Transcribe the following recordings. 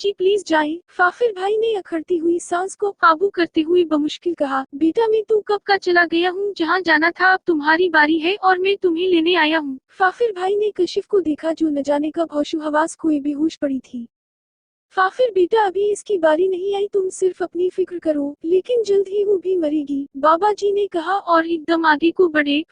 जी please जाएं। फाफिर भाई ने अखड़ती हुई सांस को काबू करते हुए बमुश्किल कहा, बेटा मैं तू कब का चला गया हूँ, जहाँ जाना था अब तुम्हारी बारी है और मैं तुम्हें लेने आया हूँ। फाफिर भाई ने कशिफ को देखा जो न जाने कब होशो हवास खोए बेहोश पड़ी थी। फाफिर बेटा अभी इसकी बारी नहीं आई, तुम सिर्फ अपनी फिक्र करो, लेकिन जल्द ही वो भी मरेगी, बाबा जी ने कहा और एकदम आगे को बढ़े।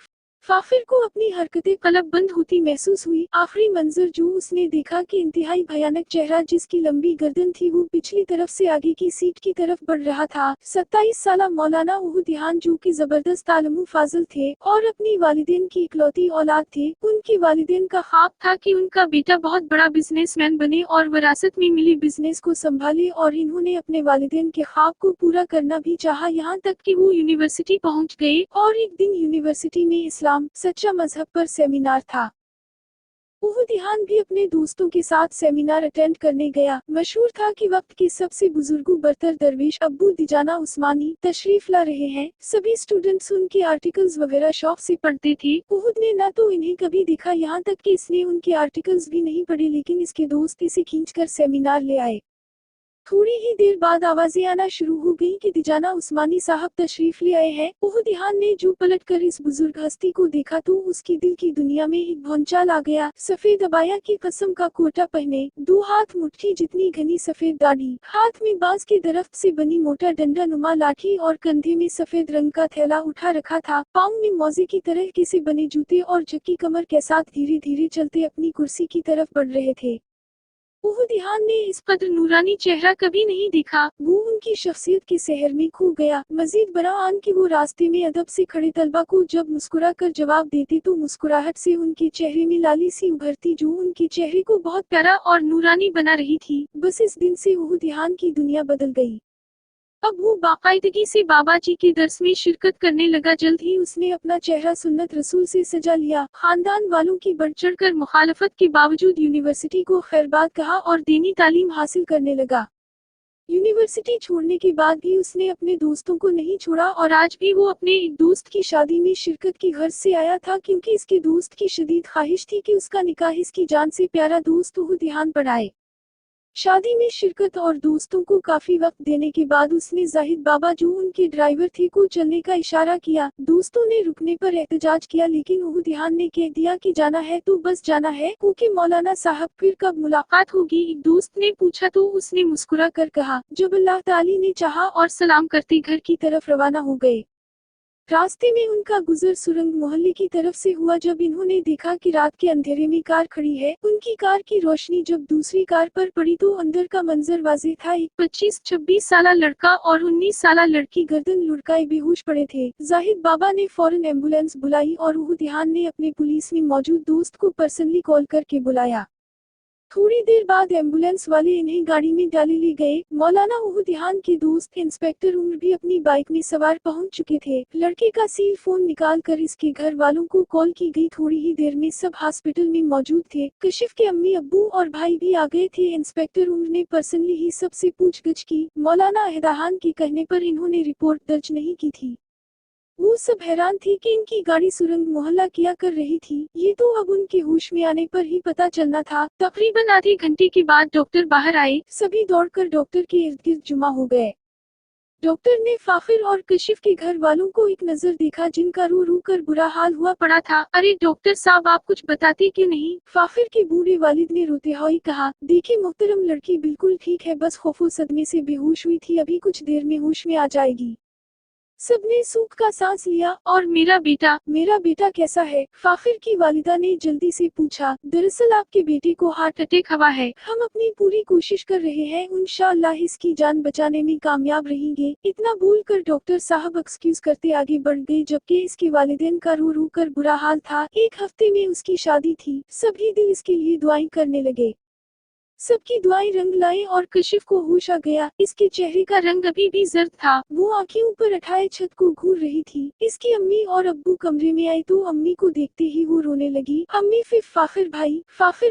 फाफिर को अपनी हरकतें कलबबंद होती महसूस हुई। आखिरी मंजर जो उसने देखा कि इंतहाई भयानक चेहरा जिसकी लंबी गर्दन थी वो पिछली तरफ से आगे की सीट की तरफ बढ़ रहा था। 27 साला मौलाना उहुदिहान जो कि जबरदस्त आलमु फाजिल थे और अपनी वालिदैन की इकलौती औलाद थे। उनके वालिदैन का ख्वाब था कि उनका बेटा बहुत बड़ा बिजनेसमैन बने और विरासत में मिली बिजनेस को संभाले, और इन्होंने अपने वालिदैन के ख्वाब को पूरा करना भी चाहा, यहाँ तक कि वो यूनिवर्सिटी पहुंच गए। और एक दिन यूनिवर्सिटी में इस्लाम सच्चा मजहब पर सेमिनार था। उहुदिहान भी अपने दोस्तों के साथ सेमिनार अटेंड करने गया। मशहूर था कि वक्त के सबसे बुजुर्गों बरतर दरवेश अब्बू दिजाना उस्मानी तशरीफ ला रहे हैं। सभी स्टूडेंट्स उनके आर्टिकल्स वगैरह शौक से पढ़ते थे। उहुद ने ना तो इन्हें कभी देखा, यहाँ तक कि इसने उनके आर्टिकल्स भी नहीं पढ़े, लेकिन इसके दोस्त इसे खींचकर सेमिनार ले आए। थोड़ी ही देर बाद आवाजें आना शुरू हो गईं कि दिजाना उस्मानी साहब तशरीफ ले आए हैं। उहुदिहान ने जो पलटकर इस बुजुर्ग हस्ती को देखा तो उसकी दिल की दुनिया में एक भौंचाल आ गया। सफेद अबाया की कसम का कोटा पहने, 2 हाथ मुट्ठी जितनी घनी सफेद दाढ़ी, हाथ में बांस के दरख्त से बनी मोटा डंडा नुमा लाठी और कंधे में सफेद रंग का थैला उठा रखा था। पाँव में मौजे की तरह के बने जूते और झुकी कमर के साथ धीरे धीरे चलते अपनी कुर्सी की तरफ बढ़ रहे थे। उहुदिहान ने इस कदर नूरानी चेहरा कभी नहीं देखा। वो उनकी शख्सियत के सहर में खो गया। मजीद बराआन कि वो रास्ते में अदब से खड़े तलबा को जब मुस्कुरा कर जवाब देते तो मुस्कुराहट से उनके चेहरे में लाली सी उभरती जो उनके चेहरे को बहुत प्यारा और नूरानी बना रही थी। बस इस दिन से उहुदिहान की दुनिया बदल गई। अब वो बाकायदगी से बाबा जी के दर्स में शिरकत करने लगा। जल्द ही उसने अपना चेहरा सुन्नत रसूल से सजा लिया। खानदान वालों की बढ़ चढ़ कर मुखालफत के बावजूद यूनिवर्सिटी को खैरबाद कहा और दीनी तालीम हासिल करने लगा। यूनिवर्सिटी छोड़ने के बाद भी उसने अपने दोस्तों को नहीं छोड़ा और आज भी वो अपने एक दोस्त की शादी में शिरकत की गर्ज से आया था, क्योंकि इसके दोस्त की शदीद ख्वाहिश थी कि उसका निकाह इसकी जान से प्यारा दोस्त उहुदिहान पर आए। शादी में शिरकत और दोस्तों को काफी वक्त देने के बाद उसने जाहिद बाबा जो उनके ड्राइवर थे को चलने का इशारा किया। दोस्तों ने रुकने पर एहतजाज किया, लेकिन उहुदिहान ने कह दिया कि जाना है तो बस जाना है। ओके मौलाना साहब, फिर कब मुलाकात होगी? एक दोस्त ने पूछा तो उसने मुस्कुरा कर कहा, जब अल्लाह ताली ने चाहा, और सलाम करते घर की तरफ रवाना हो गए। रास्ते में उनका गुजर सुरंग मोहल्ले की तरफ से हुआ। जब इन्होंने देखा कि रात के अंधेरे में कार खड़ी है, उनकी कार की रोशनी जब दूसरी कार पर पड़ी तो अंदर का मंजर वाज़ेह था। एक 25-26 साला लड़का और 19 साला लड़की गर्दन लुढ़काए बेहोश पड़े थे। जाहिद बाबा ने फौरन एम्बुलेंस बुलाई और उहुदिहान ने अपने पुलिस में मौजूद दोस्त को पर्सनली कॉल करके बुलाया। थोड़ी देर बाद एम्बुलेंस वाले इन्हें गाड़ी में डाले ले गए। मौलाना उहुदिहान के दोस्त इंस्पेक्टर उमर भी अपनी बाइक में सवार पहुंच चुके थे। लड़के का सील फोन निकाल कर इसके घर वालों को कॉल की गई। थोड़ी ही देर में सब हॉस्पिटल में मौजूद थे। कशिफ के अम्मी अब्बू और भाई भी आ गए थे। इंस्पेक्टर उमर ने पर्सनली ही सबसे पूछगछ की। मौलाना उहुदिहान के कहने पर इन्होंने रिपोर्ट दर्ज नहीं की थी। वो सब हैरान थी कि इनकी गाड़ी सुरंग मोहल्ला किया कर रही थी। ये तो अब उनके होश में आने पर ही पता चलना था। तकरीबन आधे घंटे के बाद डॉक्टर बाहर आए। सभी दौड़कर डॉक्टर के इर्द गिर्द जुमा हो गए। डॉक्टर ने फाफिर और कशिफ के घर वालों को एक नजर देखा, जिनका रो रो कर बुरा हाल हुआ पड़ा था। अरे डॉक्टर साहब, आप कुछ बताते क्यों नहीं? फाफिर के बूढ़े वालिद ने रोते हुए कहा, देखिए मोहतरम, लड़की बिल्कुल ठीक है, बस खौफो सदमे से बेहोश हुई थी, अभी कुछ देर में होश में आ जाएगी। सबने सूख का सांस लिया। और मेरा बेटा कैसा है? फाफिर की वालिदा ने जल्दी से पूछा। दरअसल आपके बेटे को हार्ट अटैक हुआ है। हम अपनी पूरी कोशिश कर रहे हैं, इंशाअल्लाह इसकी जान बचाने में कामयाब रहेंगे। इतना बोलकर डॉक्टर साहब एक्सक्यूज करते आगे बढ़ गए, जबकि इसके वालिदैन का रो रो कर बुरा हाल था। एक हफ्ते में उसकी शादी थी। सभी दिल इसके लिए दुआएं करने लगे। सबकी दुआएं रंग लाई और कशिफ को होश आ गया। इसके चेहरे का रंग अभी भी जर्द था। वो आंखें ऊपर उठाए छत को घूर रही थी। इसकी अम्मी और अब्बू कमरे में आए तो अम्मी को देखते ही वो रोने लगी। अम्मी, फिर फाफिर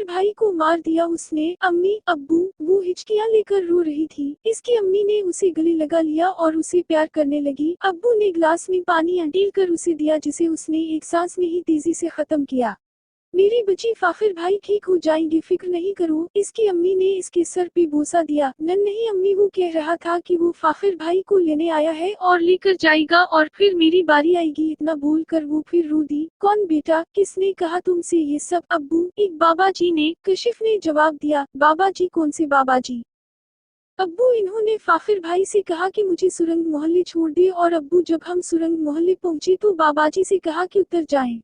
भाई को मार दिया उसने। अम्मी, अब्बू, वो हिचकियां लेकर रो रही थी। इसकी अम्मी ने उसे गले लगा लिया और उसे प्यार करने लगी। अब्बू ने ग्लास में पानी अंडील कर उसे दिया, जिसे उसने एक सांस में ही तेजी से खत्म किया। मेरी बच्ची फाफिर भाई ठीक हो जाएंगे, फिक्र नहीं करो। इसकी अम्मी ने इसके सर पे बोसा दिया। नहीं अम्मी, वो कह रहा था कि वो फाफिर भाई को लेने आया है और लेकर जाएगा और फिर मेरी बारी आएगी। इतना बोलकर वो फिर रो दी। कौन बेटा, किसने कहा तुमसे ये सब? अब्बू, एक बाबा जी ने, कशिफ ने जवाब दिया। बाबा जी? कौन से बाबा जी? अब्बू, इन्होंने फाफिर भाई से कहा कि मुझे सुरंग मोहल्ले छोड़ दे। और अब्बू, जब हम सुरंग मोहल्ले पहुंचे तो बाबाजी से कहा कि उतर जाएं।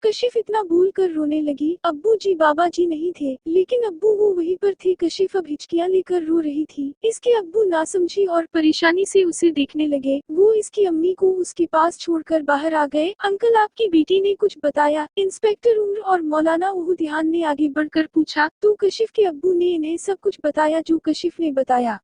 कशिफ इतना बोल कर रोने लगी। अब्बू जी, बाबा जी नहीं थे, लेकिन अब्बू वो वहीं पर थे। कशिफ अब हिचकियां लेकर रो रही थी। इसके अब्बू नासमझी और परेशानी से उसे देखने लगे। वो इसकी अम्मी को उसके पास छोड़कर बाहर आ गए। अंकल, आपकी बेटी ने कुछ बताया? इंस्पेक्टर उम्र और मौलाना उहुदियान ने आगे बढ़कर पूछा। तो कशिफ के अब्बू ने इन्हें सब कुछ बताया जो कशिफ ने बताया।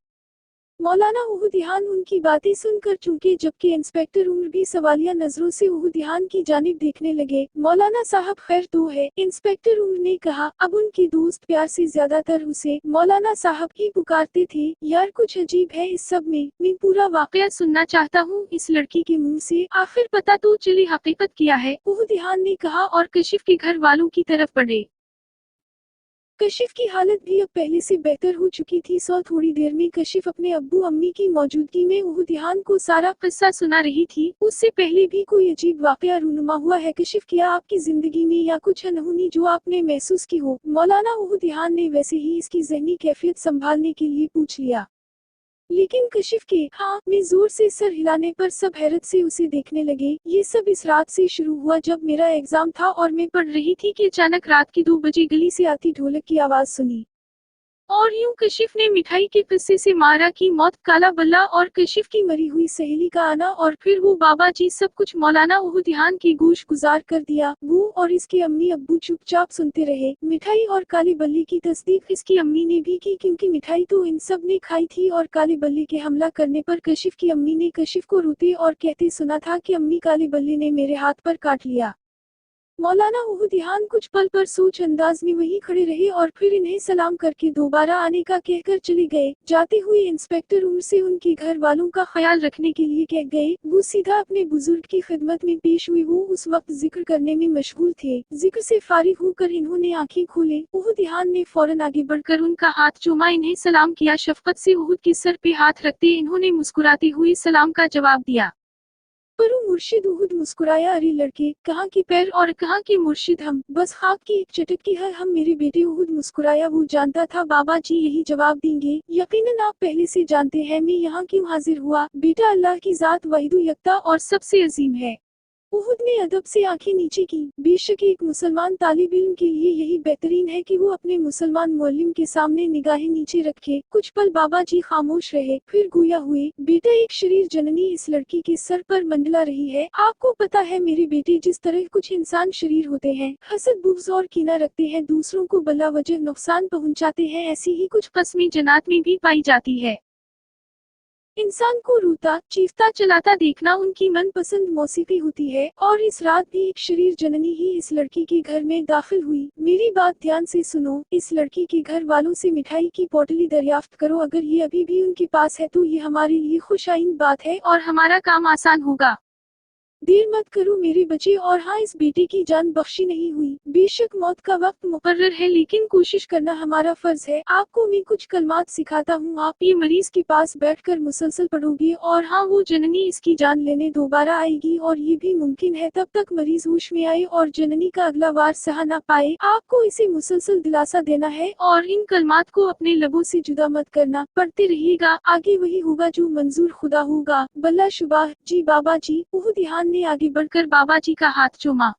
मौलाना उहुदियान उनकी बातें सुनकर चूके, जबकि इंस्पेक्टर उम्र भी सवालिया नजरों से उहुदियान की जानिब देखने लगे। मौलाना साहब, खैर तो है? इंस्पेक्टर उम्र ने कहा। अब उनके दोस्त प्यार से ज्यादातर उसे मौलाना साहब ही पुकारते थे। यार, कुछ अजीब है इस सब में। मैं पूरा वाकया सुनना चाहता हूँ इस लड़की के मुंह से। आखिर पता तो चले हकीकत क्या है, उहुदियान ने कहा और कशिफ के घर वालों की तरफ बढ़े। कशिफ की हालत भी अब पहले से बेहतर हो चुकी थी। थोड़ी देर में कशिफ अपने अब्बू अम्मी की मौजूदगी में उहुदियान को सारा किस्सा सुना रही थी। उससे पहले भी कोई अजीब वाकया रूनुमा हुआ है कशिफ? क्या आपकी जिंदगी में या कुछ अनहोनी जो आपने महसूस की हो? मौलाना उहुदियान ने वैसे ही इसकी जहनी कैफियत संभालने के लिए पूछ लिया। लेकिन कशिफ के हाँ में जोर से सर हिलाने पर सब हैरत से उसे देखने लगे। ये सब इस रात से शुरू हुआ जब मेरा एग्जाम था और मैं पढ़ रही थी कि अचानक रात के 2 बजे गली से आती ढोलक की आवाज सुनी। और यूं कशिफ ने मिठाई के किस्से से मारा की मौत, काला बल्ला और कशिफ की मरी हुई सहेली का आना और फिर वो बाबा जी, सब कुछ मौलाना उहुदियान की गोश गुजार कर दिया। वो और इसके अम्मी अब्बू चुपचाप सुनते रहे। मिठाई और काले बल्ले की तस्दीक इसकी अम्मी ने भी की, क्योंकि मिठाई तो इन सब ने खाई थी। और काले बल्ले के हमला करने पर कशिफ की अम्मी ने कशिफ को रोते और कहते सुना था कि अम्मी, काले बल्ले ने मेरे हाथ पर काट लिया। मौलाना उहुदियान कुछ पल पर सोच अंदाज में वहीं खड़े रहे और फिर इन्हें सलाम करके दोबारा आने का कहकर चले गए। जाते हुए इंस्पेक्टर उम्र से उनके घर वालों का ख्याल रखने के लिए कह गए। वो सीधा अपने बुजुर्ग की खिदमत में पेश हुए। वो उस वक्त जिक्र करने में मशगूल थे। जिक्र से फारिग होकर इन्होंने आंखें खोले। उहुदियान ने फौरन आगे बढ़कर उनका हाथ चूमा, इन्हें सलाम किया। शफकत से उहुद के सर पे हाथ रखते इन्होंने मुस्कुराते हुए सलाम का जवाब दिया। पर वो मुर्शिद उहुद मुस्कुराया। अरे लड़के, कहाँ की पैर और कहाँ के मुर्शिद, हम बस खाक की एक चटक की है हम। मेरे बेटे उहुद मुस्कुराया। वो जानता था बाबा जी यही जवाब देंगे। यकीनन आप पहले से जानते हैं मैं यहाँ क्यों हाजिर हुआ। बेटा, अल्लाह की जात वाहिदु यकता और सबसे अजीम है। उहुद ने अदब से आंखें नीचे की। बेशक एक मुसलमान तालिब इल्म के लिए यही बेहतरीन है कि वो अपने मुसलमान मुअल्लिम के सामने निगाहें नीचे रखे। कुछ पल बाबा जी खामोश रहे, फिर गोया हुए। बेटा, एक शरीर जननी इस लड़की के सर पर मंडला रही है। आपको पता है मेरे बेटे, जिस तरह कुछ इंसान शरीर होते हैं, हसद, बुग़्ज़ और कीना रखते हैं, दूसरों को बला वजह नुकसान पहुँचाते हैं, ऐसी ही कुछ कस्में जन्नात में भी पाई जाती है। इंसान को रोता चीखता चलाता देखना उनकी मनपसंद मौसीकी होती है। और इस रात भी एक शरीर जननी ही इस लड़की के घर में दाखिल हुई। मेरी बात ध्यान से सुनो। इस लड़की के घर वालों से मिठाई की पोटली दरियाफ्त करो। अगर ये अभी भी उनके पास है तो ये हमारे लिए खुशाइन बात है और हमारा काम आसान होगा। देर मत करो मेरे बच्चे। और हाँ, इस बेटे की जान बख्शी नहीं हुई। बेशक मौत का वक्त मुकर्रर है, लेकिन कोशिश करना हमारा फर्ज है। आपको मैं कुछ कलमात सिखाता हूँ, आप ये मरीज के पास बैठकर मुसलसल पढ़ोगे। और हाँ, वो जननी इसकी जान लेने दोबारा आएगी और ये भी मुमकिन है तब तक मरीज होश में आए और जननी का अगला वार सहा ना पाए। आपको इसे मुसलसल दिलासा देना है और इन कलमात को अपने लबों से जुदा मत करना। पढ़ते रहिएगा, आगे वही होगा जो मंजूर खुदा होगा। बल्ला शुबाह। जी बाबा जी। उहुदियान ने आगे बढ़कर बाबा जी का हाथ चूमा।